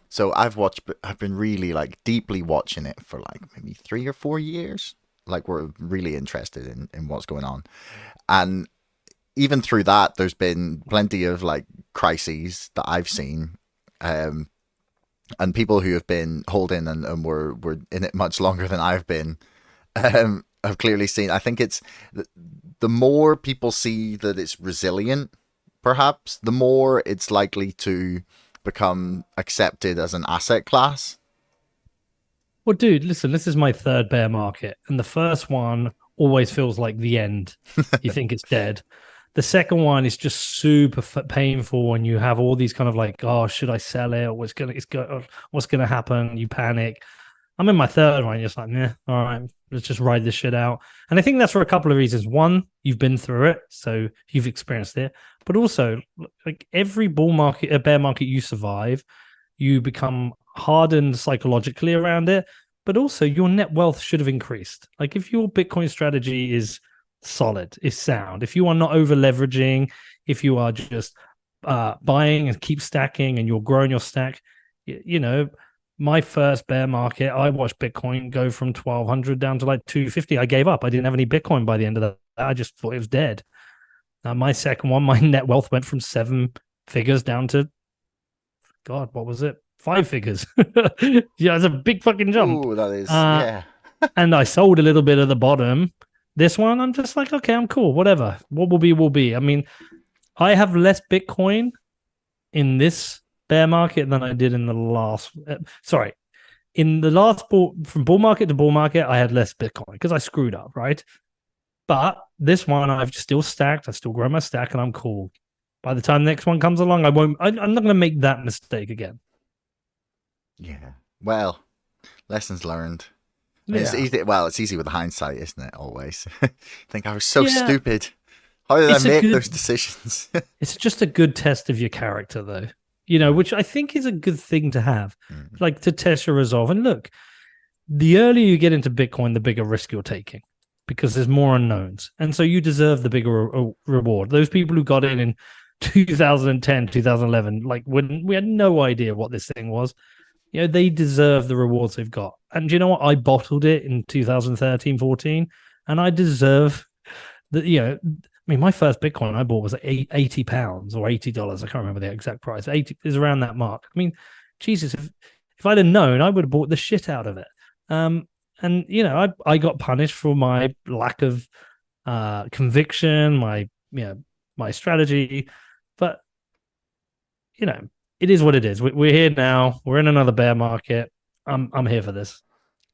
So I've been really like deeply watching it for like maybe 3 or 4 years. Like we're really interested in what's going on. And even through that, there's been plenty of like crises that I've seen. Um, and people who have been holding and were in it much longer than I've been, have clearly seen. I think it's the more people see that it's resilient, perhaps the more it's likely to become accepted as an asset class. Well, dude, listen, this is my third bear market, and the first one always feels like the end. You think it's dead. The second one is just super painful, and you have all these kind of like, oh, should I sell it? What's gonna happen? You panic. I'm in my third one, just like, yeah, all right, let's just ride this shit out. And I think that's for a couple of reasons. One, you've been through it, so you've experienced it. But also, like every bull market, a bear market you survive, you become hardened psychologically around it. But also, your net wealth should have increased. Like if your Bitcoin strategy is solid, is sound, if you are not over leveraging, if you are just buying and keep stacking and you're growing your stack, you know, my first bear market, I watched Bitcoin go from 1,200 down to like 250. I gave up. I didn't have any Bitcoin by the end of that. I just thought it was dead. My second one, my net wealth went from seven figures down to, God, what was it? Five figures. Yeah, it's a big fucking jump. Ooh, that is, Uh, yeah. and I sold a little bit at the bottom. This one, I'm just like, okay, I'm cool. Whatever. What will be, will be. I mean, I have less Bitcoin in this bear market than I did in the last. Sorry, in the last from bull market to bull market, I had less Bitcoin because I screwed up, right? But this one, I've still stacked. I still grow my stack, and I'm cool. By the time the next one comes along, I won't. I'm not going to make that mistake again. Yeah. Well, lessons learned. I mean, it's Yeah, easy. Well, it's easy with hindsight, isn't it? Always. I think I was so yeah. stupid. How did I It's a make good. those decisions? It's just a good test of your character, though. You know, which I think is a good thing to have, Mm. like to test your resolve. And look, the earlier you get into Bitcoin, the bigger risk you're taking because there's more unknowns. And so you deserve the bigger reward. Those people who got in 2010, 2011, like when we had no idea what this thing was, you know, they deserve the rewards they've got. And you know what? I bottled it in 2013, 14, and I deserve that, you know, I mean, my first Bitcoin I bought was £80 or $80. I can't remember the exact price. 80 is around that mark. I mean, Jesus, if I'd have known, I would have bought the shit out of it. Um, and you know, I got punished for my lack of conviction, my strategy. But you know, it is what it is. We're here now. We're in another bear market. I'm here for this.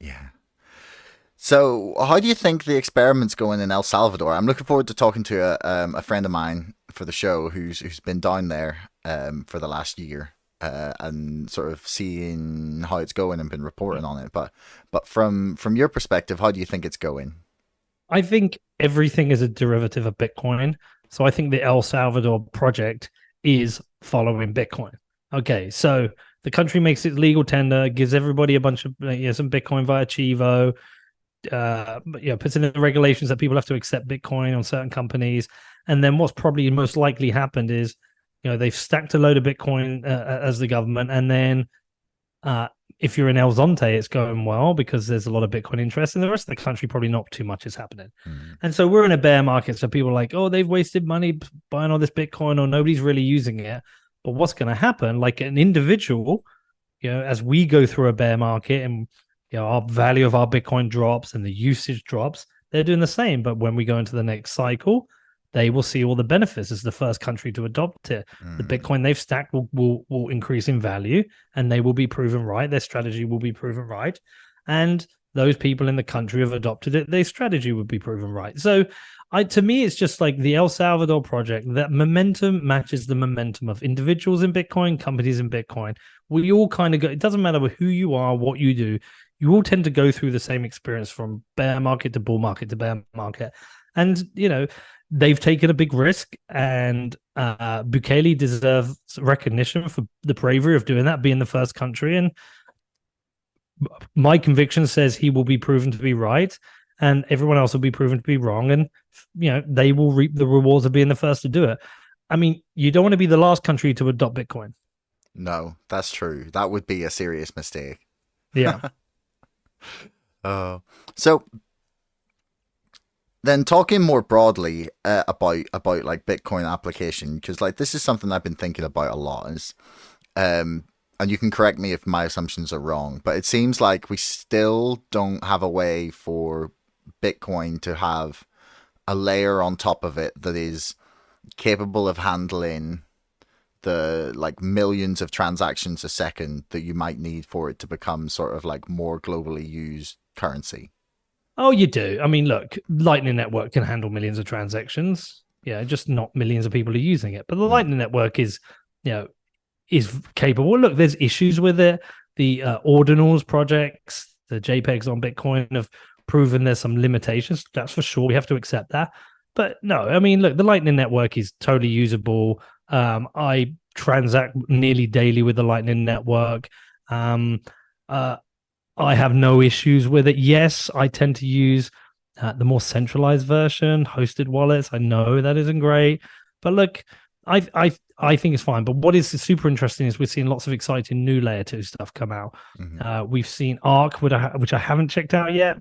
Yeah. So, how do you think the experiment's going in El Salvador? I'm looking forward to talking to a friend of mine for the show who's been down there for the last year and sort of seeing how it's going and been reporting on it. But from your perspective, how do you think it's going? I think everything is a derivative of Bitcoin. So I think the El Salvador project is following Bitcoin. Okay, so the country makes its legal tender, gives everybody a bunch of some Bitcoin via Chivo, puts in the regulations that people have to accept Bitcoin on certain companies, and then what's probably most likely happened is, you know, they've stacked a load of Bitcoin as the government, and then uh, if you're in El Zonte, it's going well because there's a lot of Bitcoin interest. In the rest of the country, probably not too much is happening. Mm. And so we're in a bear market. So people are like, oh, they've wasted money buying all this Bitcoin or nobody's really using it. But what's going to happen? Like an individual, you know, as we go through a bear market and you know our value of our Bitcoin drops and the usage drops, they're doing the same. But when we go into the next cycle, they will see all the benefits as the first country to adopt it. The Mm. Bitcoin they've stacked will increase in value and they will be proven right. Their strategy will be proven right. And those people in the country have adopted it, their strategy would be proven right. So to me, it's just like the El Salvador project, that momentum matches the momentum of individuals in Bitcoin, companies in Bitcoin. We all kind of go, it doesn't matter who you are, what you do, you all tend to go through the same experience from bear market to bull market to bear market. And, you know, they've taken a big risk, and Bukele deserves recognition for the bravery of doing that, being the first country. And my conviction says he will be proven to be right, and everyone else will be proven to be wrong. And you know, they will reap the rewards of being the first to do it. I mean, you don't want to be the last country to adopt Bitcoin. No, that's true. That would be a serious mistake. Yeah. Uh, so then talking more broadly about like Bitcoin application, because like this is something I've been thinking about a lot, is um and you can correct me if my assumptions are wrong, but it seems like we still don't have a way for Bitcoin to have a layer on top of it that is capable of handling the like millions of transactions a second that you might need for it to become sort of like more globally used currency. Oh, you do. I mean, look, Lightning Network can handle millions of transactions. Yeah, just not millions of people are using it. But the Mm. Lightning Network is, you know, is capable. Look, there's issues with it. The ordinals projects, the JPEGs on Bitcoin have proven there's some limitations. That's for sure. We have to accept that. But no, I mean, look, the Lightning Network is totally usable. I transact nearly daily with the Lightning Network. Um, uh, I have no issues with it. Yes, I tend to use the more centralized version, hosted wallets. I know that isn't great, but look, I think it's fine. But what is super interesting is we're seeing lots of exciting new layer two stuff come out. Mm-hmm. We've seen Arc, which I haven't checked out yet.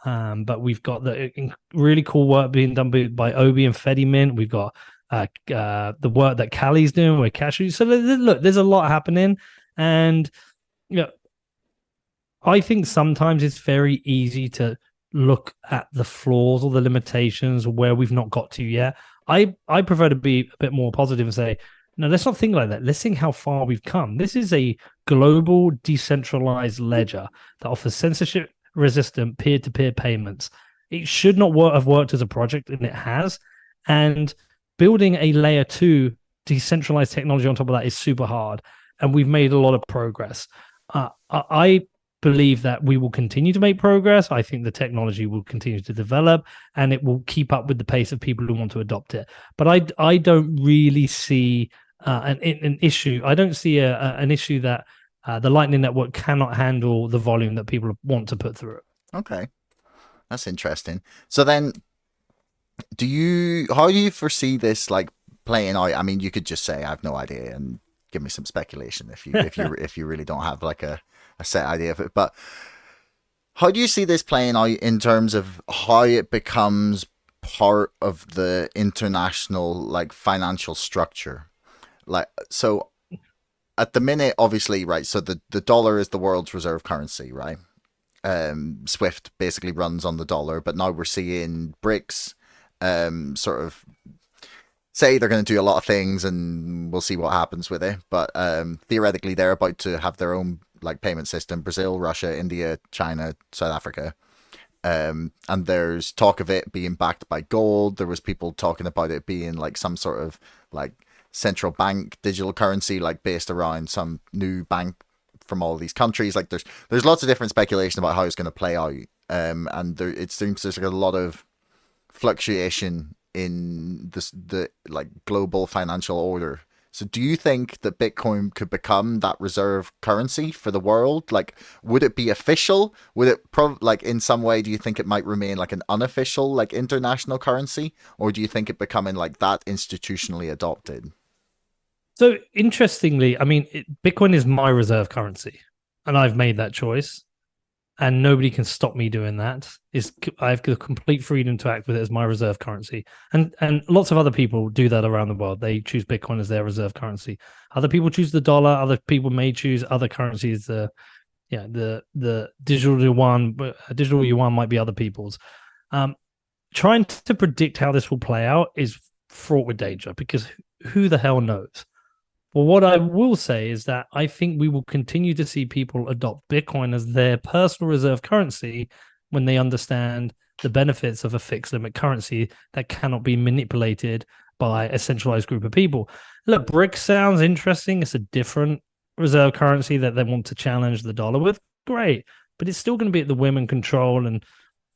But we've got the really cool work being done by Obi and Fedimint. We've got the work that Callie's doing with Cashew. So look, there's a lot happening, and you know, I think sometimes it's very easy to look at the flaws or the limitations where we've not got to yet. I prefer to be a bit more positive and say, no, let's not think like that. Let's think how far we've come. This is a global decentralized ledger that offers censorship resistant peer to peer payments. It should not have worked as a project, and it has. And building a layer two decentralized technology on top of that is super hard. And we've made a lot of progress. I believe that we will continue to make progress. I think the technology will continue to develop and it will keep up with the pace of people who want to adopt it. But I don't really see an issue. I don't see an issue that the Lightning Network cannot handle the volume that people want to put through it. Okay, that's interesting. So then, how do you foresee this like playing out? I mean, you could just say I have no idea and give me some speculation if you really don't have like a set idea of it. But how do you see this playing out in terms of how it becomes part of the international like financial structure? Like so at the minute, obviously, right, so the dollar is the world's reserve currency, right? Swift basically runs on the dollar, but now we're seeing BRICS sort of say they're going to do a lot of things and we'll see what happens with it. But theoretically, they're about to have their own like payment system: Brazil, Russia, India, China, South Africa. And there's talk of it being backed by gold. There was people talking about it being like some sort of like central bank digital currency, like based around some new bank from all these countries. Like there's lots of different speculation about how it's going to play out. And it seems there's like a lot of fluctuation in the like global financial order. So do you think that Bitcoin could become that reserve currency for the world? Like, would it be official? Would it like in some way, do you think it might remain like an unofficial, like international currency? Or do you think it becoming like that institutionally adopted? So interestingly, I mean, Bitcoin is my reserve currency, and I've made that choice, and nobody can stop me doing that. I have the complete freedom to act with it as my reserve currency, and lots of other people do that around the world. They choose Bitcoin as their reserve currency. Other people choose the dollar. Other people may choose other currencies. The digital yuan might be other people's. Trying to predict how this will play out is fraught with danger because who the hell knows? Well, what I will say is that I think we will continue to see people adopt Bitcoin as their personal reserve currency when they understand the benefits of a fixed limit currency that cannot be manipulated by a centralized group of people. Look, BRICS sounds interesting. It's a different reserve currency that they want to challenge the dollar with. Great. But it's still going to be at the whim and control and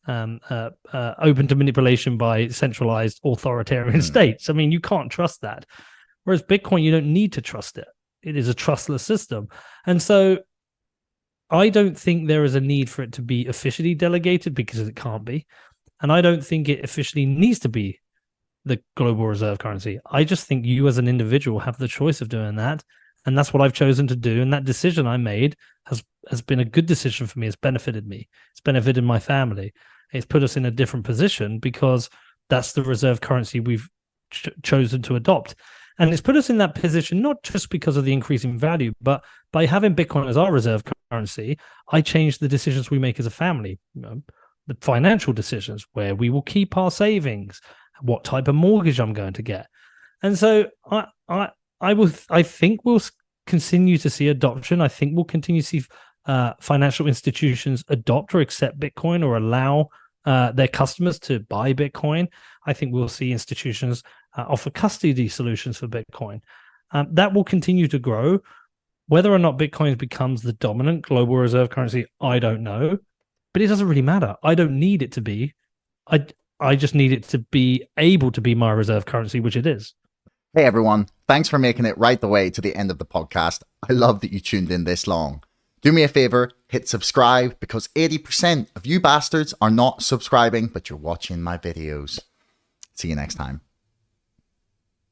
open to manipulation by centralized authoritarian states. I mean, you can't trust that. Whereas Bitcoin, you don't need to trust it. It is a trustless system. And so I don't think there is a need for it to be officially delegated because it can't be. And I don't think it officially needs to be the global reserve currency. I just think you as an individual have the choice of doing that. And that's what I've chosen to do. And that decision I made has been a good decision for me. It's benefited me. It's benefited my family. It's put us in a different position because that's the reserve currency we've chosen to adopt. And it's put us in that position, not just because of the increase in value, but by having Bitcoin as our reserve currency, I changed the decisions we make as a family, the financial decisions, where we will keep our savings, what type of mortgage I'm going to get. And so I think we'll continue to see adoption. I think we'll continue to see financial institutions adopt or accept Bitcoin or allow their customers to buy Bitcoin. I think we'll see institutions offer custody solutions for Bitcoin. That will continue to grow. Whether or not Bitcoin becomes the dominant global reserve currency, I don't know. But it doesn't really matter. I don't need it to be. I just need it to be able to be my reserve currency, which it is. Hey everyone, thanks for making it right the way to the end of the podcast. I love that you tuned in this long. Do me a favor, hit subscribe, because 80% of you bastards are not subscribing, but you're watching my videos. See you next time.